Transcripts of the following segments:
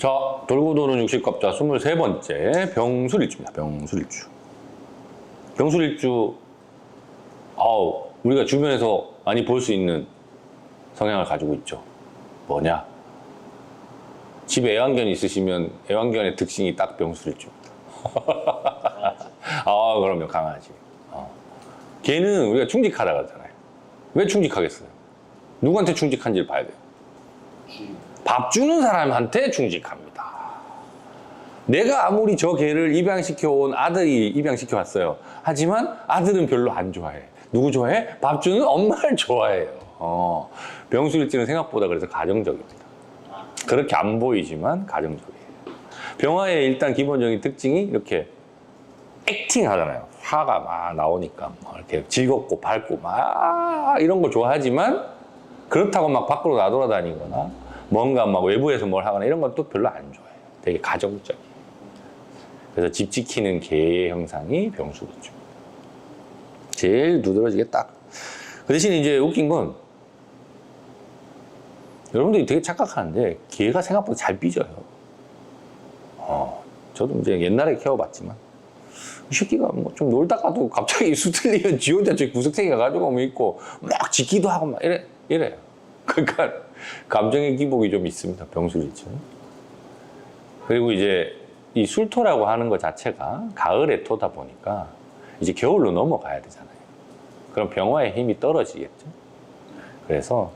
자, 돌고 도는 60갑자 23번째 병술일주입니다. 병술일주. 병술일주, 우리가 주변에서 많이 볼 수 있는 성향을 가지고 있죠. 뭐냐? 집에 애완견이 있으시면 애완견의 특징이 딱 병술일주입니다. 그럼요, 강아지. 걔는 우리가 충직하다 그러잖아요. 왜 충직하겠어요? 누구한테 충직한지를 봐야 돼요. 밥 주는 사람한테 충직합니다. 내가 아무리 저 개를 입양시켜 온 아들이 입양시켜 왔어요. 하지만 아들은 별로 안 좋아해. 누구 좋아해? 밥 주는 엄마를 좋아해요. 병술일지는 생각보다 그래서 가정적입니다. 그렇게 안 보이지만 가정적이에요. 병화의 일단 기본적인 특징이 이렇게 액팅 하잖아요. 화가 막 나오니까 이렇게 즐겁고 밝고 막 이런 걸 좋아하지만 그렇다고 막 밖으로 나돌아다니거나 뭔가 막 외부에서 뭘 하거나 이런 건 또 별로 안 좋아해요. 되게 가정적이에요. 그래서 집 지키는 개의 형상이 병술일주. 제일 두드러지게 딱. 그 대신 이제 웃긴 건 여러분들이 되게 착각하는데 개가 생각보다 잘 삐져요. 저도 이제 옛날에 키워봤지만 이 새끼가 뭐 좀 놀다가도 갑자기 수틀리면 지 혼자 저 구석탱이 가가지고 뭐 있고 막 짖기도 하고 막 이래요. 그러니까 감정의 기복이 좀 있습니다. 병술일주. 그리고 이제 이 술토라고 하는 것 자체가 가을의 토다 보니까 이제 겨울로 넘어가야 되잖아요. 그럼 병화의 힘이 떨어지겠죠. 그래서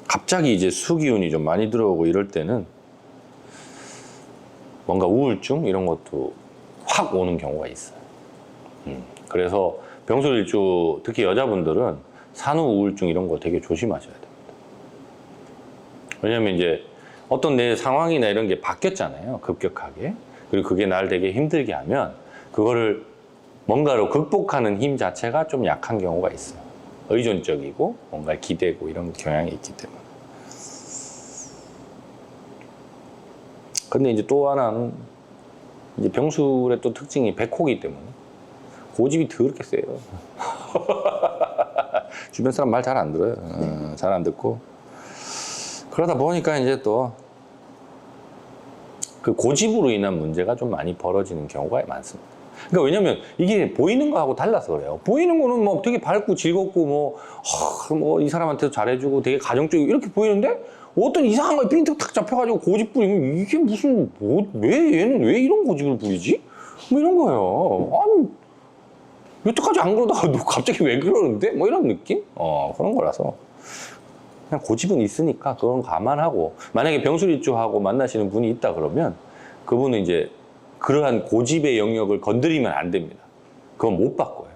갑자기 이제 수기운이 좀 많이 들어오고 이럴 때는 뭔가 우울증 이런 것도 확 오는 경우가 있어요. 그래서 병술일주 특히 여자분들은 산후 우울증 이런 거 되게 조심하셔야 됩니다. 왜냐면 이제 어떤 내 상황이나 이런 게 바뀌었잖아요. 급격하게. 그리고 그게 날 되게 힘들게 하면 그거를 뭔가로 극복하는 힘 자체가 좀 약한 경우가 있어요. 의존적이고 뭔가 기대고 이런 경향이 있기 때문에. 근데 이제 또 하나는 이제 병술의 또 특징이 백호기 때문에 고집이 더럽게 세요. 주변 사람 말 잘 안 들어요. 잘 안 듣고. 그러다 보니까 이제 또 그 고집으로 인한 문제가 좀 많이 벌어지는 경우가 많습니다. 그러니까 왜냐면 이게 보이는 거하고 달라서 그래요. 보이는 거는 뭐 되게 밝고 즐겁고 뭐 이 사람한테도 잘해주고 되게 가정적이고 이렇게 보이는데 어떤 이상한 거에 핀트 탁 잡혀가지고 고집 부리면 이게 무슨 왜 얘는 왜 이런 고집을 부리지? 뭐 이런 거예요. 아니 여태까지 안 그러다가 너 갑자기 왜 그러는데? 뭐 이런 느낌? 그런 거라서 그냥 고집은 있으니까 그건 감안하고 만약에 병술일주하고 만나시는 분이 있다 그러면 그분은 이제 그러한 고집의 영역을 건드리면 안 됩니다. 그건 못 바꿔요.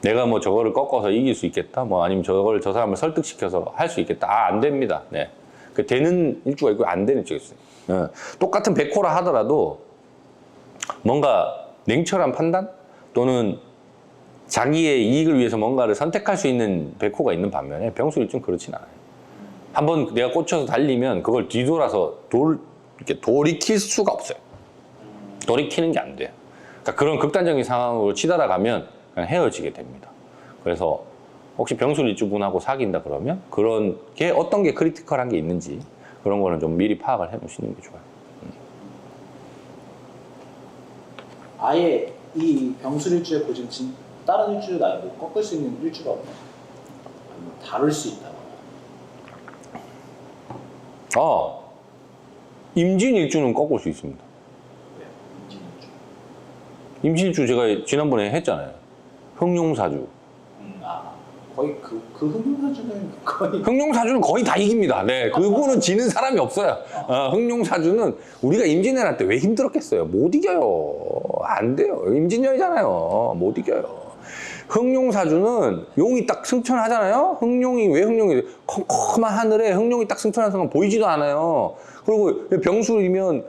내가 뭐 저거를 꺾어서 이길 수 있겠다? 뭐 아니면 저걸 저 사람을 설득시켜서 할 수 있겠다? 안 됩니다. 네. 그 되는 일주가 있고 안 되는 일주가 있어요. 똑같은 백호라 하더라도 뭔가 냉철한 판단 또는 자기의 이익을 위해서 뭔가를 선택할 수 있는 백호가 있는 반면에 병술일주는 그렇진 않아요. 한번 내가 꽂혀서 달리면 그걸 뒤돌아서 이렇게 돌이킬 수가 없어요. 돌이키는 게 안 돼요. 그러니까 그런 극단적인 상황으로 치달아가면 그냥 헤어지게 됩니다. 그래서 혹시 병술일주 분하고 사귄다 그러면 그런 게 어떤 게 크리티컬한 게 있는지 그런 거는 좀 미리 파악을 해 놓으시는 게 좋아요. 아예 이 병술일주의 고집은 다른 일주도 아니고 꺾을 수 있는 일주가 없나? 아니면 다룰 수 있다거나. 임진일주는 꺾을 수 있습니다. 네, 임진일주. 임진일주 제가 지난번에 했잖아요. 흑룡사주. 거의 그 흑룡사주는 거의 흑룡사주는 거의 다 이깁니다. 네, 그거는 지는 사람이 없어요. 흑룡사주는 우리가 임진왜란 때 왜 힘들었겠어요? 못 이겨요. 안 돼요. 임진년이잖아요. 못 이겨요. 흑룡사주는 용이 딱 승천하잖아요. 흑룡이 왜 흑룡이 컴컴한 하늘에 흑룡이 딱 승천하는 순간 보이지도 않아요. 그리고 병술이면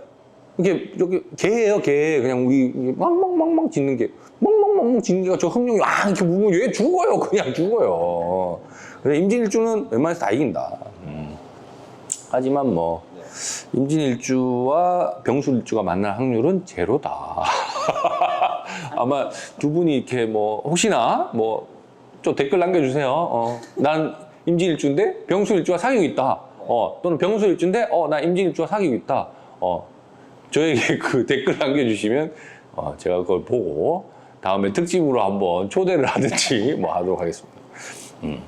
이렇게 개예요, 개. 그냥 우리 망망망망 짖는 게 멍멍멍멍 짖는 게가 저 흑룡이 이렇게 물면 얘 죽어요. 그냥 죽어요. 그래서 임진일주는 웬만해서 다 이긴다. 하지만 뭐 임진일주와 병술일주가 만날 확률은 제로다. 아마 두 분이 이렇게 뭐 혹시나 뭐 좀 댓글 남겨주세요. 난 임진일주인데 병술일주가 사귀고 있다. 또는 병술일주인데 나 임진일주가 사귀고 있다. 저에게 그 댓글 남겨주시면 제가 그걸 보고 다음에 특집으로 한번 초대를 하든지 뭐 하도록 하겠습니다.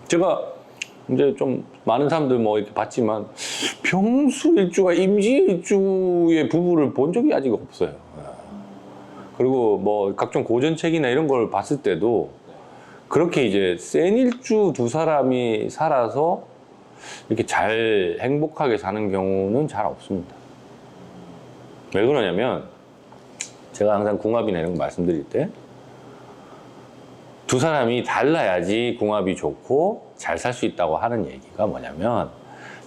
제가 이제 좀 많은 사람들 뭐 이렇게 봤지만 병술일주와 임진일주의 부부를 본 적이 아직 없어요. 그리고 뭐 각종 고전책이나 이런 걸 봤을 때도 그렇게 이제 센 일주 두 사람이 살아서 이렇게 잘 행복하게 사는 경우는 잘 없습니다. 왜 그러냐면 제가 항상 궁합이나 이런 거 말씀드릴 때 두 사람이 달라야지 궁합이 좋고 잘 살 수 있다고 하는 얘기가 뭐냐면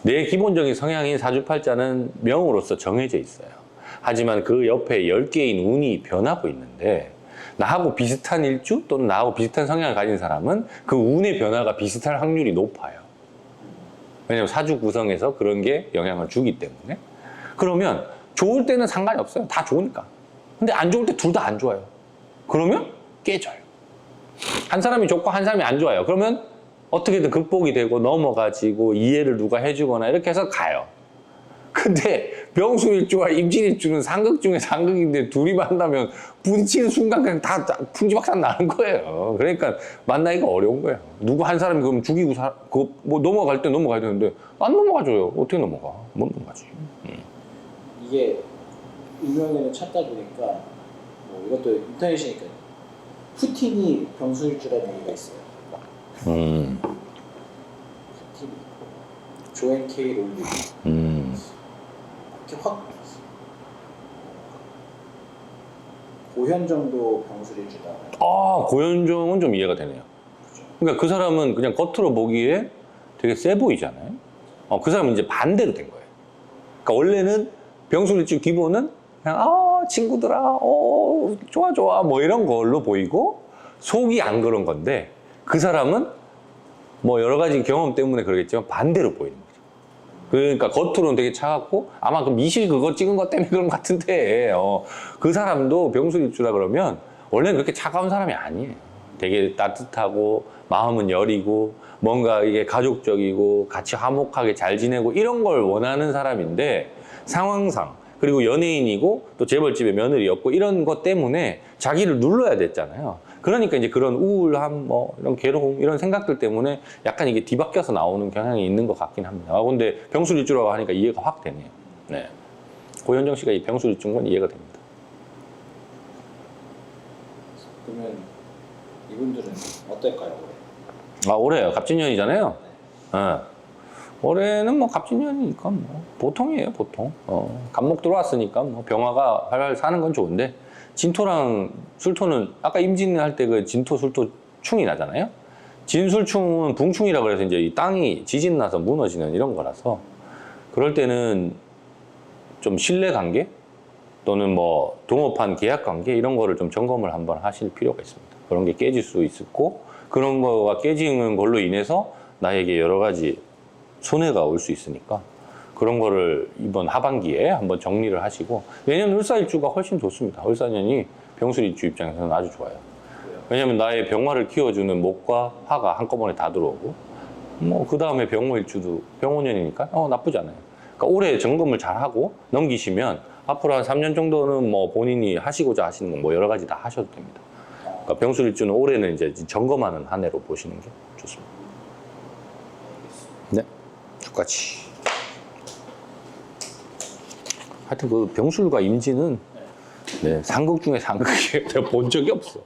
내 기본적인 성향인 사주팔자는 명으로서 정해져 있어요. 하지만 그 옆에 10개인 운이 변하고 있는데 나하고 비슷한 일주 또는 나하고 비슷한 성향을 가진 사람은 그 운의 변화가 비슷할 확률이 높아요. 왜냐면 사주 구성에서 그런 게 영향을 주기 때문에. 그러면 좋을 때는 상관이 없어요. 다 좋으니까. 근데 안 좋을 때 둘 다 안 좋아요. 그러면 깨져요. 한 사람이 좋고 한 사람이 안 좋아요. 그러면 어떻게든 극복이 되고 넘어가지고 이해를 누가 해주거나 이렇게 해서 가요. 근데 병술일주와 임진일주는 상극 중에 상극인데 둘이 만나면 부딪히는 순간 그냥 다 풍지박산 나는 거예요. 그러니까 만나기가 어려운 거예요. 누구 한 사람이 그럼 죽이고 뭐 넘어갈 때 넘어가야 되는데 안 넘어가줘요. 어떻게 넘어가? 못 넘어가지. 이게 운명에는 찾다 보니까 뭐 이것도 인터넷이니까 푸틴이 병술일주라는 얘기가 있어요. 푸틴 조앤 케이 롤링 이렇게 확 고현정도 병술일주다. 고현정은 좀 이해가 되네요. 그러니까 그 사람은 그냥 겉으로 보기에 되게 세 보이잖아요. 그 사람은 이제 반대로 된 거예요. 그러니까 원래는 병술일주 기본은 그냥 친구들아 좋아 좋아 뭐 이런 걸로 보이고 속이 안 그런 건데 그 사람은 뭐 여러 가지 경험 때문에 그러겠지만 반대로 보이는 거죠. 그러니까 겉으로는 되게 차갑고 아마 그 미실 그거 찍은 것 때문에 그런 것 같은데 그 사람도 병술일주라 그러면 원래는 그렇게 차가운 사람이 아니에요. 되게 따뜻하고 마음은 여리고 뭔가 이게 가족적이고 같이 화목하게 잘 지내고 이런 걸 원하는 사람인데 상황상 그리고 연예인이고 또 재벌집의 며느리였고 이런 것 때문에 자기를 눌러야 됐잖아요. 그러니까 이제 그런 우울함, 뭐 이런 괴로움, 이런 생각들 때문에 약간 이게 뒤바뀌어서 나오는 경향이 있는 것 같긴 합니다. 근데 병술일주라고 하니까 이해가 확 되네요. 네. 고현정 씨가 이 병술일주인 건 이해가 됩니다. 그러면 이분들은 어떨까요? 올해? 올해요. 갑진년이잖아요. 네. 올해는 뭐 갑진년이니까 뭐 보통이에요, 보통. 갑목 들어왔으니까 뭐 병화가 활활 사는 건 좋은데 진토랑 술토는 아까 임진 할 때 그 진토, 술토 충이 나잖아요. 진술충은 붕충이라 그래서 이제 이 땅이 지진 나서 무너지는 이런 거라서 그럴 때는 좀 신뢰 관계 또는 뭐 동업한 계약 관계 이런 거를 좀 점검을 한번 하실 필요가 있습니다. 그런 게 깨질 수 있고 그런 거가 깨지는 걸로 인해서 나에게 여러 가지 손해가 올 수 있으니까 그런 거를 이번 하반기에 한번 정리를 하시고 내년 을사일주가 훨씬 좋습니다. 을사년이 병술일주 입장에서는 아주 좋아요. 왜냐면 나의 병화를 키워주는 목과 화가 한꺼번에 다 들어오고 뭐 그 다음에 병호일주도 병호년이니까 나쁘지 않아요. 그러니까 올해 점검을 잘 하고 넘기시면 앞으로 한 3년 정도는 뭐 본인이 하시고자 하시는 건 뭐 여러 가지 다 하셔도 됩니다. 그러니까 병술일주는 올해는 이제 점검하는 한 해로 보시는 게 좋습니다. 네, 똑같이. 하여튼 그 병술과 임진은 네, 상극 중에 상극이에요. 제가 본 적이 없어.